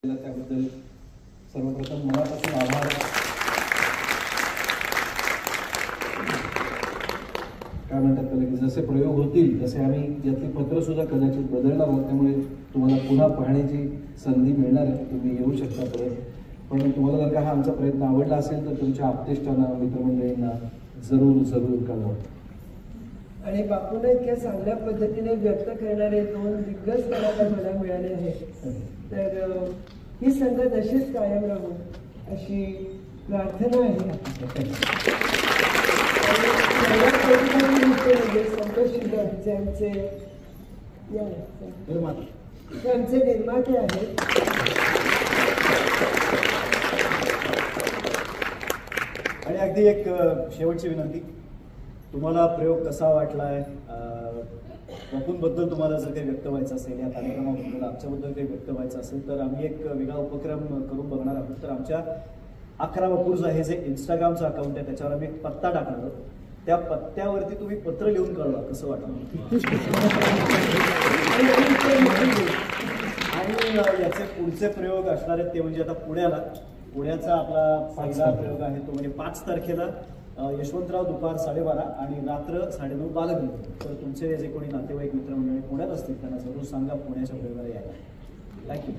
त्याबद्दल सर्वप्रथम मनापासून आभार. काय म्हणतात त्याला की जसे प्रयोग होतील तसे आम्ही यातली पत्र सुद्धा कदाचित बदलणार आहोत, त्यामुळे तुम्हाला पुन्हा पाहण्याची संधी मिळणार आहे. तुम्ही येऊ शकता परत. पण तुम्हाला जर का हा आमचा प्रयत्न आवडला असेल तर तुमच्या आप्तेष्टांना मित्रमंडळींना जरूर जरूर कळवा. आणि बापूंना इतक्या चांगल्या पद्धतीने व्यक्त करणारे दोन दिग्गज कलाकार मला मिळाले आहेत, तर ही संगत अशीच कायम राहू अशी प्रार्थना आहे. संतोष शिंदे जे आमचे निर्माते आहेत. आणि अगदी एक शेवटची विनंती, तुम्हाला प्रयोग कसा वाटलाय, बापूंबद्दल तुम्हाला जर काही व्यक्त व्हायचं असेल, या कार्यक्रमाबद्दल आमच्याबद्दल काही व्यक्त व्हायचं असेल तर आम्ही एक वेगळा उपक्रम करून बघणार आहोत. तर आमच्या 11 बापूर्स आहे जे इंस्टाग्रामचं अकाउंट आहे, त्याच्यावर आम्ही एक पत्ता टाकणार आहोत. त्या पत्त्यावरती तुम्ही पत्र लिहून कळवा कसं वाटलं. आणि याचे पुढचे प्रयोग असणार आहेत ते म्हणजे आता पुण्याचा आपला पहिला प्रयोग आहे तो म्हणजे 5 तारखेला यशवंतराव दुपार 12:30 आणि रात्र 9:30 बालगृह. तर तुमचे जे कोणी नातेवाईक मित्रमंडळी पुण्यात असतील त्यांना जरूर सांगा पुण्याच्या प्रयोगाला यायला. थँक्यू.